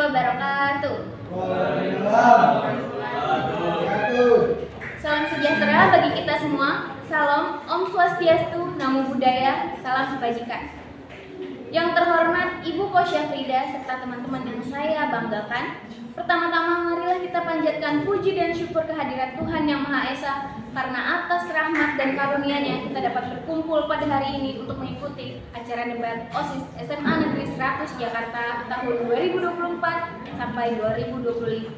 wabarakatuh. Waalaikumsalam. Salam sejahtera bagi kita semua. Salam, Om Swastiastu, Namo Buddhaya, salam kebajikan. Yang terhormat Ibu Posya Frida serta teman-teman yang saya banggakan, pertama-tama marilah kita panjatkan puji dan syukur kehadirat Tuhan Yang Maha Esa karena atas rahmat dan karunia-Nya kita dapat berkumpul pada hari ini untuk mengikuti acara debat OSIS SMA Negeri 100 Jakarta tahun 2024 sampai 2025.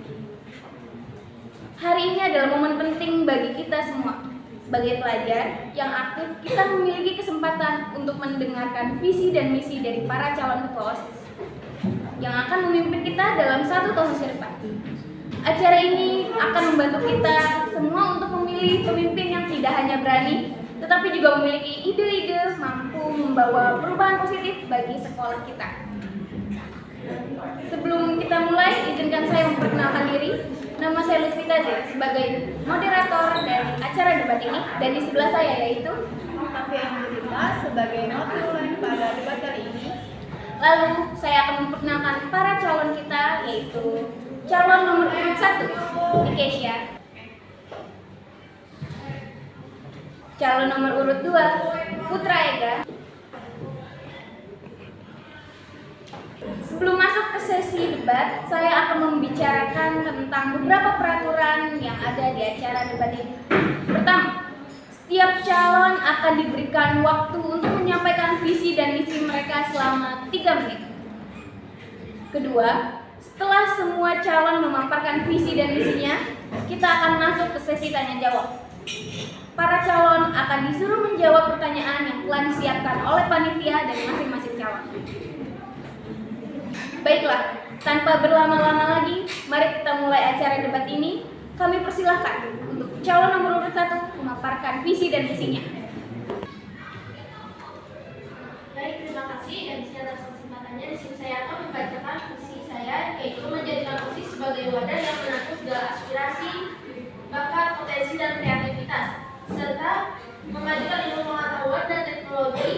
Hari ini adalah momen penting bagi kita semua. Sebagai pelajar yang aktif, kita memiliki kesempatan untuk mendengarkan visi dan misi dari para calon ketua OSIS yang akan memimpin kita dalam 1 tahun ke depan. Acara ini akan membantu kita semua untuk memilih pemimpin yang tidak hanya berani, tetapi juga memiliki ide-ide mampu membawa perubahan positif bagi sekolah kita. Sebelum kita mulai, izinkan saya memperkenalkan diri. Nama saya Lutfita Z sebagai moderator dari acara debat ini, dan di sebelah saya yaitu Tapi Angelita sebagai moderator pada debat kali ini. Lalu saya akan memperkenalkan para calon kita, yaitu calon nomor urut 1, Nikesha. Calon nomor urut 2, Putra Ega. Sebelum masuk ke sesi debat, saya akan membicarakan tentang beberapa peraturan yang ada di acara debat ini. Pertama, setiap calon akan diberikan waktu untuk menyampaikan visi dan misi mereka selama 3 menit. Kedua, setelah semua calon memaparkan visi dan misinya, kita akan masuk ke sesi tanya jawab. Para calon akan disuruh menjawab pertanyaan yang telah disiapkan oleh panitia dari masing-masing calon. Baiklah, tanpa berlama-lama lagi, mari kita mulai acara debat ini. Kami persilahkan untuk calon nomor urut 1 memaparkan visi dan misinya. Baik, terima kasih. Dan secara kesempatannya di sini saya akan membacakan visi saya, yaitu menjadikan OSIS sebagai wadah yang menampung segala aspirasi, bakat, potensi, dan kreativitas, serta memajukan ilmu pengetahuan dan teknologi,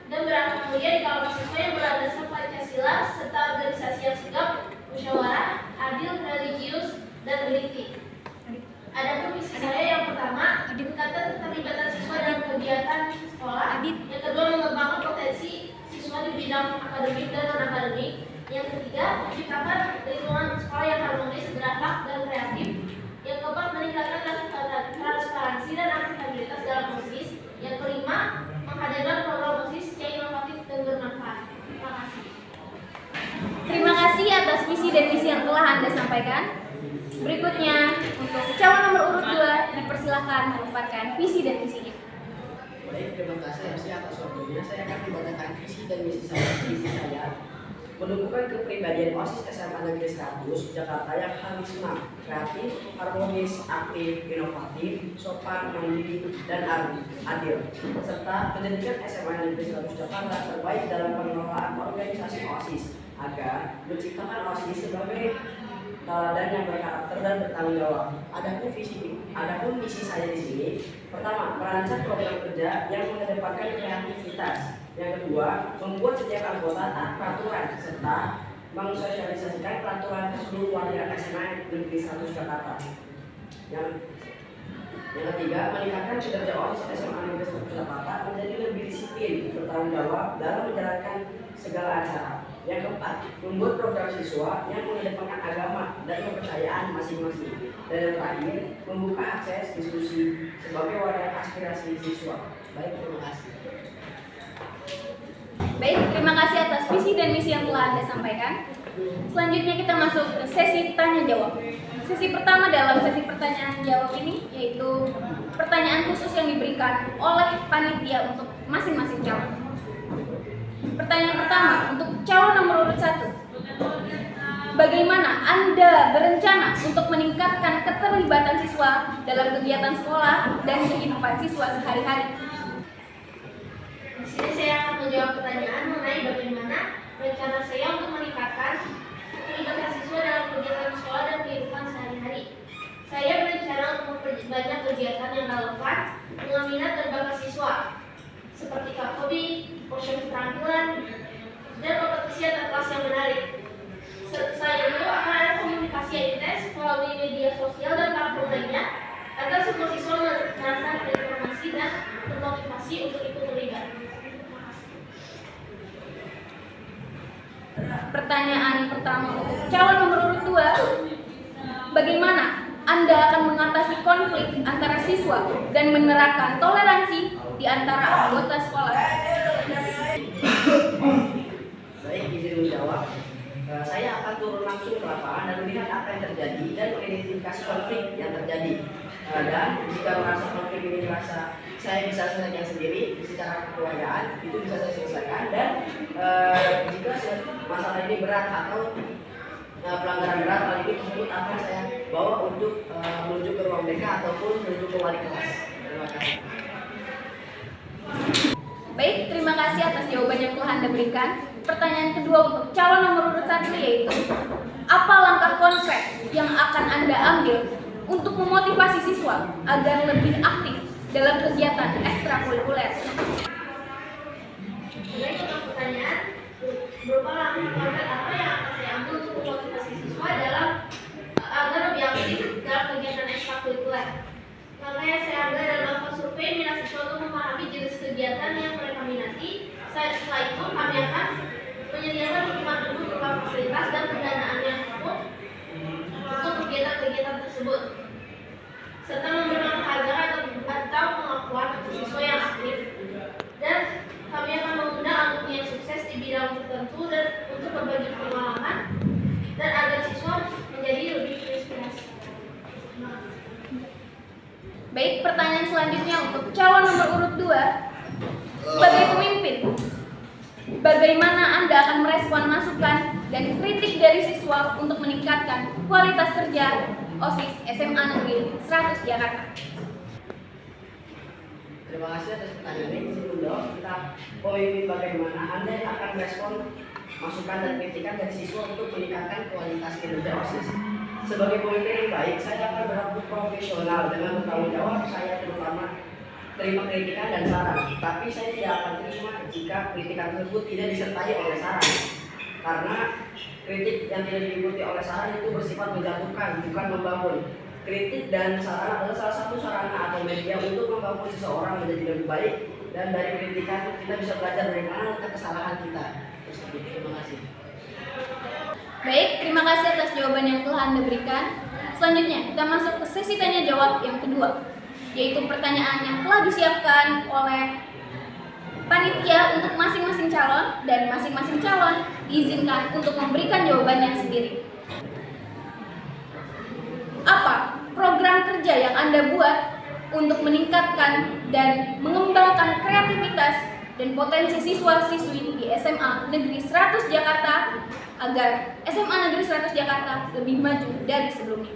dan berangkat mulia di kalangan siswa yang berlandaskan Pancasila, serta organisasi yang sigap, musyawarah, adil, religius, dan teliti. Adapun visi saya yang pertama, meningkatkan keterlibatan siswa dalam kegiatan sekolah. Yang kedua, mengembangkan potensi siswa di bidang akademik dan non-akademik. Yang ketiga, menciptakan lingkungan sekolah yang harmonis, berakhlak, dan kreatif. Yang keempat, meningkatkan transparansi dan akuntabilitas dalam OSIS. Yang kelima, menghadirkan program OSIS yang inovatif dan bermanfaat. Terima kasih. Terima kasih atas visi dan misi yang telah Anda sampaikan. Berikutnya, untuk calon nomor urut 2, dipersilakan memaparkan visi dan misinya. Baik, terima kasih MC atas waktunya. Saya akan membacakan visi dan misi saya. Visi saya menumbuhkan kepribadian OSIS SMA Negeri 100 Jakarta yang karisma, kreatif, harmonis, aktif, inovatif, sopan, mandiri, dan adil, serta menjadikan SMA Negeri 100 Jakarta terbaik dalam pengelolaan organisasi OSIS agar menciptakan OSIS sebagai teladan yang berkarakter dan bertanggung jawab. Adapun misi saya di sini, pertama, merancang program kerja yang mengedepankan kreativitas. Yang kedua, membuat setiap anggota taat peraturan serta mensosialisasikan peraturan ke seluruh warga SMA Negeri 100 Jakarta. Yang ketiga, meningkatkan kinerja OSIS SMA Negeri 100 Jakarta menjadi lebih disiplin, bertanggung jawab dalam menjalankan segala acara. Yang keempat, membuat program siswa yang mengedepankan agama dan kepercayaan masing-masing. Dan yang terakhir, membuka akses diskusi sebagai wadah aspirasi siswa. Baik, terima kasih. Baik, terima kasih atas visi dan misi yang telah Anda sampaikan. Selanjutnya kita masuk ke sesi tanya jawab. Sesi pertama dalam sesi pertanyaan jawab ini yaitu pertanyaan khusus yang diberikan oleh panitia untuk masing-masing calon. Pertanyaan pertama untuk calon nomor urut 1. Bagaimana Anda berencana untuk meningkatkan keterlibatan siswa dalam kegiatan sekolah dan kehidupan siswa sehari-hari? Di sini saya akan menjawab pertanyaan mengenai bagaimana rencana saya untuk meningkatkan keterlibatan siswa dalam kegiatan sekolah dan kehidupan sehari-hari. Saya berencana untuk memperbanyak kegiatan yang relevan dengan minat dan bakat siswa, seperti hobi, workshop keterampilan, dan kompetisi antar kelas yang menarik. Selain sosial dan karakter lainnya agar semua siswa merasa terinformasi dan termotivasi untuk ikut terlibat. Pertanyaan pertama untuk calon nomor urut 2. Bagaimana Anda akan mengatasi konflik antara siswa dan menerapkan toleransi di antara anggota sekolah? Baik, izin menjawab. Saya akan turun langsung ke lapangan dan melihat apa yang terjadi dan mengidentifikasi konflik yang terjadi. Dan jika merasa konflik ini merasa saya bisa selesaikan sendiri secara kekeluargaan, itu bisa saya selesaikan. Dan jika masalah ini berat atau pelanggaran berat, hal ini tersebut akan saya bawa untuk menuju ke ruang BK ataupun menuju ke wali kelas. Terima kasih. Baik, terima kasih atas jawaban yang telah Anda berikan. Pertanyaan kedua untuk calon nomor urut 1 yaitu, apa langkah konkret yang akan Anda ambil untuk memotivasi siswa agar lebih aktif dalam kegiatan ekstrakurikuler? Baik, untuk pertanyaan berupa langkah konkret apa yang akan saya ambil untuk memotivasi siswa agar lebih aktif dalam kegiatan ekstrakurikuler. Langkah yang saya ambil adalah melakukan survei minat siswa untuk memahami jenis kegiatan yang mereka minati. Setelah itu kami akan menyediakan dukungan penuh berupa fasilitas dan pendanaan yang cukup untuk kegiatan-kegiatan tersebut, serta memberi penghargaan atau pengakuan untuk siswa yang aktif. Dan kami akan mengundang alumni yang sukses di bidang tertentu dan untuk berbagi pengalaman dan agar siswa menjadi lebih terinspirasi. Baik, pertanyaan selanjutnya untuk calon nomor urut 2. Sebagai pemimpin, bagaimana Anda akan merespon masukan dan kritik dari siswa untuk meningkatkan kualitas kerja OSIS SMA Negeri 100 Jakarta? Terima kasih atas pertanyaan ini. Sebelum kita pemimpin, bagaimana Anda akan merespon masukan dan kritikan dari siswa untuk meningkatkan kualitas kinerja OSIS? Sebagai pemimpin yang baik, saya akan berlaku profesional dengan bertanggung jawab. Saya terutama terima kritikan dan saran, tapi saya tidak akan terima jika kritikan tersebut tidak disertai oleh saran. Karena kritik yang tidak diikuti oleh saran itu bersifat menjatuhkan, bukan membangun. Kritik dan saran adalah salah satu sarana atau media untuk membangun seseorang menjadi lebih baik, dan dari kritikan kita bisa belajar dari mana letak kesalahan kita. Terima kasih. Baik, terima kasih atas jawaban yang telah Anda berikan. Selanjutnya, kita masuk ke sesi tanya jawab yang kedua, yaitu pertanyaan yang telah disiapkan oleh panitia untuk masing-masing calon, dan masing-masing calon diizinkan untuk memberikan jawabannya sendiri. Apa program kerja yang Anda buat untuk meningkatkan dan mengembangkan kreativitas dan potensi siswa-siswi di SMA Negeri 100 Jakarta agar SMA Negeri 100 Jakarta lebih maju dari sebelumnya?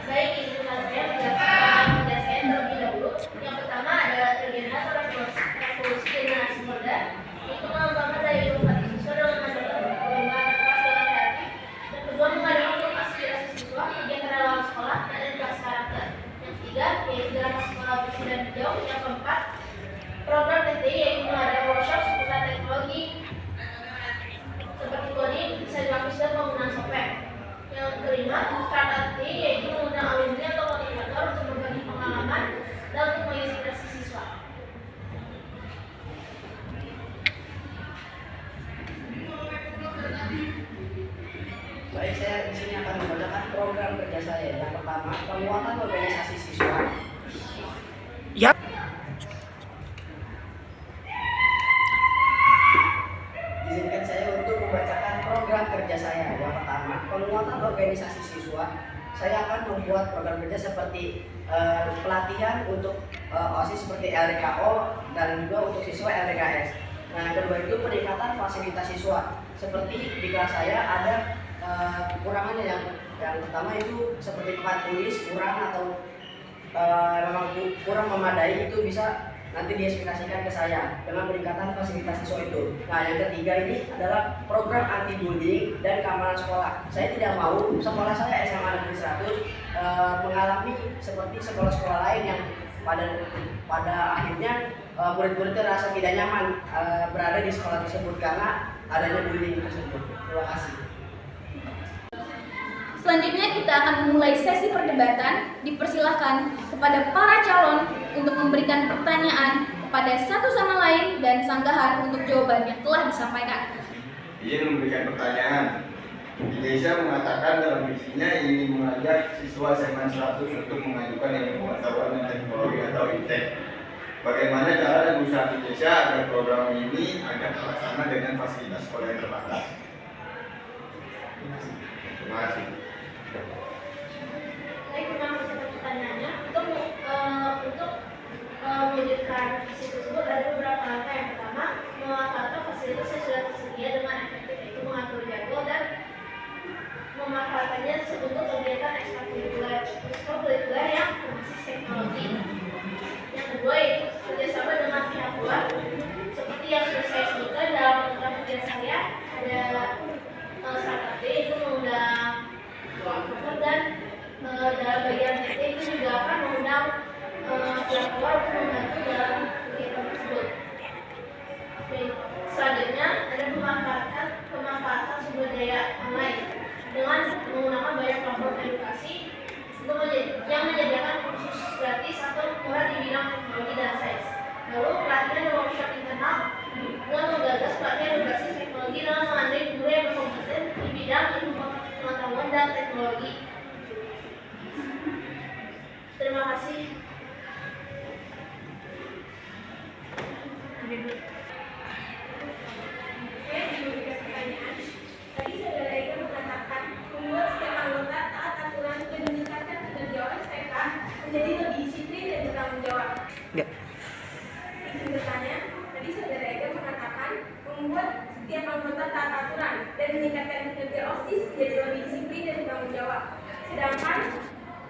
Baik, izinkan saya menjelaskan kerja saya terlebih dahulu. Yang pertama adalah kegiatan revolusi generasi muda, yaitu mengembangkan daya inovasi siswa dalam mengajarkan pengembangan kelas dengan kreatif. Yang kedua, mengadakan untuk aspirasi siswa, kegiatan relawan sekolah, dan edukasi karakter. Yang ketiga, yaitu gerakan sekolah bersih dan hijau. Yang keempat, program TTI, yaitu mengadakan workshop seputar teknologi seperti coding, desain grafis, dan penggunaan software. Yang kelima, start yaitu mengundang alumni atau motivator untuk berbagi pengalaman dan untuk menginspirasi siswa. Baik, saya di sini akan membacakan program kerja saya. Yang pertama, penguatan organisasi siswa. Izinkan saya untuk membacakan program kerja saya. Yang pertama, penguatan organisasi siswa. Saya akan membuat program kerja seperti pelatihan untuk OSIS seperti LDKO dan juga untuk siswa LDKS. Nah, yang kedua itu peningkatan fasilitas siswa. Seperti di kelas saya ada kekurangannya, yang pertama itu seperti tempat tulis kurang atau memang kurang memadai, itu bisa nanti diinspirasikan ke saya dengan peningkatan fasilitas siswa itu. Nah, yang ketiga ini adalah program anti bullying dan keamanan sekolah. Saya tidak mau sekolah saya SMA Negeri 100 mengalami seperti sekolah-sekolah lain yang pada akhirnya murid-murid terasa tidak nyaman berada di sekolah tersebut karena adanya bullying tersebut. Terima kasih. Selanjutnya kita akan memulai sesi perdebatan. Dipersilahkan kepada para calon untuk memberikan pertanyaan kepada satu sama lain dan sanggahan untuk jawaban yang telah disampaikan. Izin memberikan pertanyaan. Desa mengatakan dalam visinya ingin mengajak siswa SMA 100 untuk mengajukan ilmu pengetahuan dan teknologi atau ITEK. Bagaimana cara dan usaha desa agar program ini agar terlaksana dengan fasilitas sekolah yang terbatas? Terima kasih. Baik, terima kasih atas pertanyaannya. Untuk mewujudkan visi tersebut ada beberapa langkah. Yang pertama, memanfaatkan fasilitas yang sudah tersedia dengan efektif, yaitu mengatur jadwal dan memanfaatkannya untuk kegiatan ekstrakurikuler yang berbasis teknologi. Yang kedua yaitu kerjasama dengan pihak luar, seperti yang sudah saya sebutkan dalam program kerja saya. Ada startup itu mengundang dan dalam bagian PT itu juga akan mengundang pihak luar untuk membantu dalam kegiatan tersebut. Selanjutnya ada pemanfaatan sumber daya online dengan menggunakan banyak platform edukasi yang menyediakan kursus gratis atau murah di bidang teknologi dan sains. Lalu pelatihan dan workshop internal dengan menggagas pelatihan edukasi teknologi dengan mengandai guru yang berkompeten di bidang ilmu pengetahuan dan teknologi. Terima kasih. Saya memberikan pertanyaan. Tadi saudara Eka mengatakan membuat setiap anggota taat aturan dan meningkatkan kinerja OSPK menjadi lebih disiplin dan bertanggung jawab. Izin bertanya, tadi saudara Eka mengatakan membuat setiap anggota taat aturan dan meningkatkan kinerja OSIS menjadi lebih disiplin dan bertanggung jawab. Sedangkan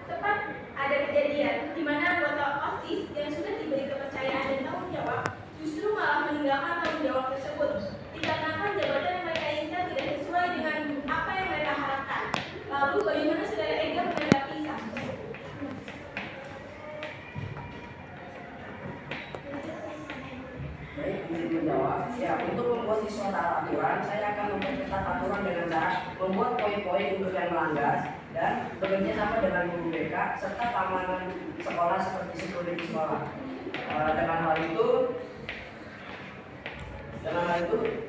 tepat ada kejadian di mana anggota OSIS yang sudah diberi kepercayaan dan tanggung jawab justru malah meninggalkan tanggung jawab tersebut dikarenakan jabatan yang mereka inginkan tidak sesuai dengan apa yang mereka harapkan. Lalu bagaimana saudara Ega menanggapi hal tersebut? Baik, izin menjawab. Ya, untuk membuat siswa taat aturan, saya akan memperketat aturan dengan cara membuat poin-poin untuk yang melanggar dan bekerja sama dengan guru BK serta keamanan sekolah seperti security sekolah. Dengan hal itu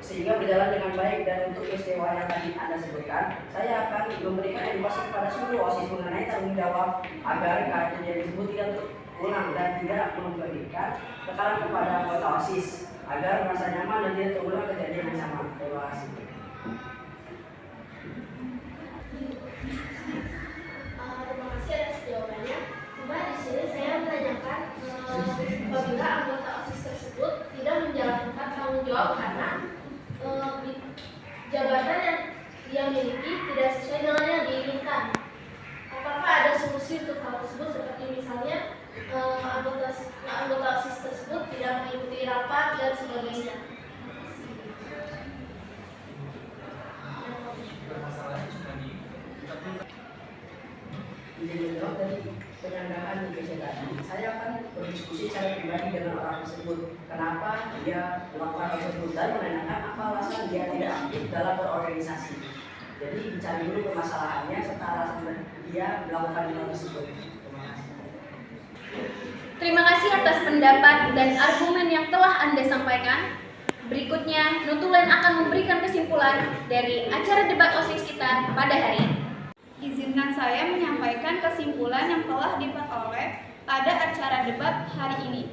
sehingga berjalan dengan baik. Dan untuk peristiwa yang tadi Anda sebutkan, saya akan memberikan edukasi kepada seluruh OSIS mengenai tanggung jawab agar kejadian tersebut tidak terulang dan tidak memberikan tekanan kepada anggota OSIS agar merasa nyaman dan tidak terulang kejadian yang sama. Terima kasih. Terima kasih atas jawabannya. Coba di sini saya menanyakan apabila anggota OSIS tersebut tidak menjalankan tanggung jawab karena jabatan yang dia miliki tidak sesuai dengan yang diinginkan. Apakah ada solusi untuk hal tersebut, seperti misalnya anggota OSIS tersebut tidak mengikuti rapat dan sebagainya? Izin menjawab dari penyanggahan di tadi, saya akan berdiskusi secara pribadi dengan orang tersebut. Kenapa dia melakukan hal tersebut dan menanyakan apa alasan dia tidak aktif dalam berorganisasi. Jadi dicari dulu permasalahannya serta alasan dia melakukan hal tersebut. Terima kasih. Terima kasih atas pendapat dan argumen yang telah Anda sampaikan. Berikutnya, Nutulen akan memberikan kesimpulan dari acara debat OSIS kita pada hari ini. Izinkan saya menyampaikan kesimpulan yang telah diperoleh pada acara debat hari ini.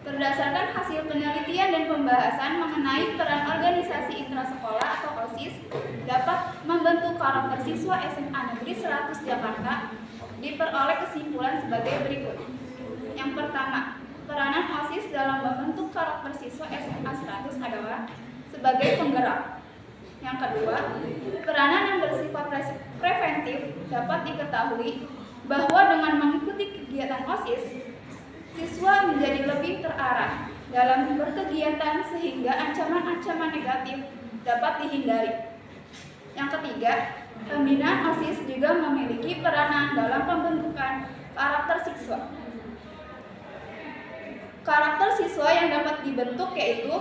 Berdasarkan hasil penelitian dan pembahasan mengenai peran organisasi intrasekolah atau OSIS dapat membentuk karakter siswa SMA Negeri 100 Jakarta, diperoleh kesimpulan sebagai berikut. Yang pertama, peranan OSIS dalam membentuk karakter siswa SMA 100 adalah sebagai penggerak. Yang kedua, peranan yang bersifat preventif dapat diketahui bahwa dengan mengikuti kegiatan OSIS, siswa menjadi lebih terarah dalam berkegiatan sehingga ancaman-ancaman negatif dapat dihindari. Yang ketiga, pembinaan OSIS juga memiliki peranan dalam pembentukan karakter siswa. Karakter siswa yang dapat dibentuk yaitu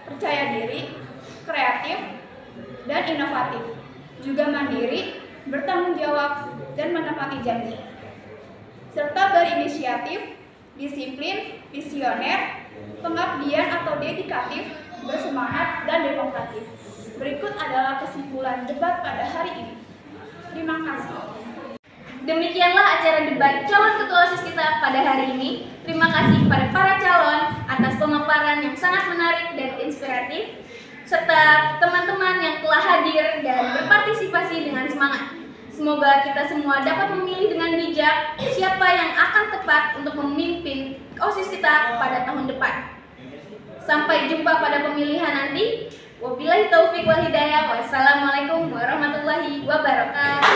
percaya diri, kreatif, dan inovatif, juga mandiri, bertanggung jawab, dan menepati janji. Serta berinisiatif, disiplin, visioner, pengabdian atau dedikatif, bersemangat, dan demokratif. Berikut adalah kesimpulan debat pada hari ini. Terima kasih. Demikianlah acara debat calon ketua OSIS kita pada hari ini. Terima kasih kepada para calon atas pemaparan yang sangat menarik dan inspiratif, serta teman-teman yang telah hadir dan berpartisipasi dengan semangat. Semoga kita semua dapat memilih dengan bijak siapa yang akan tepat untuk memimpin OSIS kita pada tahun depan. Sampai jumpa pada pemilihan nanti. Wabillahi taufiq wal hidayah. Wassalamualaikum warahmatullahi wabarakatuh.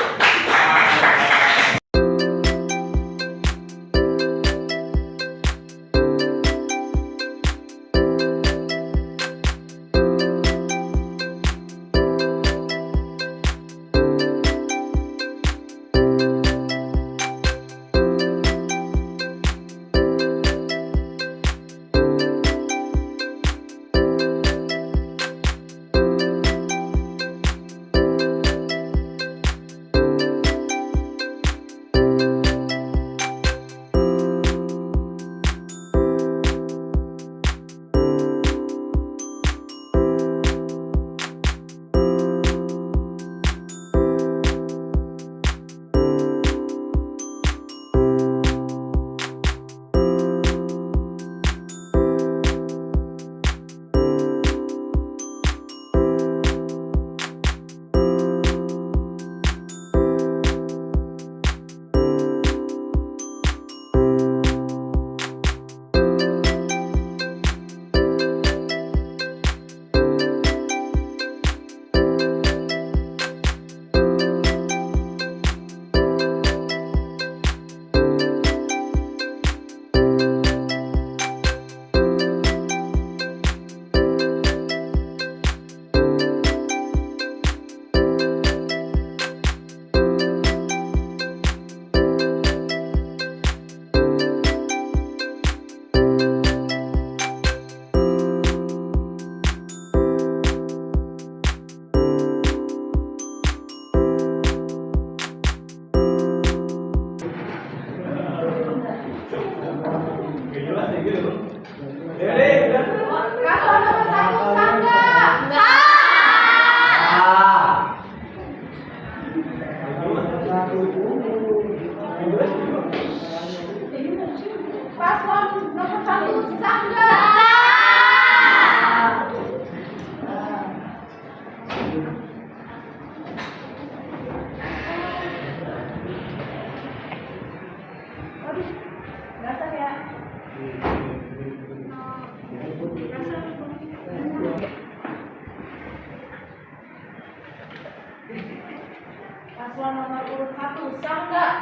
Paslon nomor urut 1, sah nggak?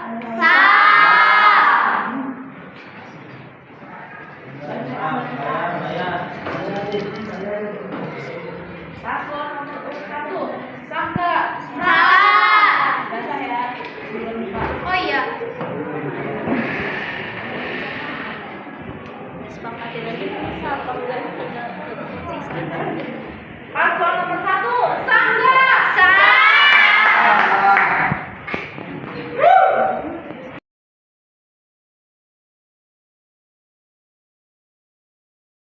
Paslon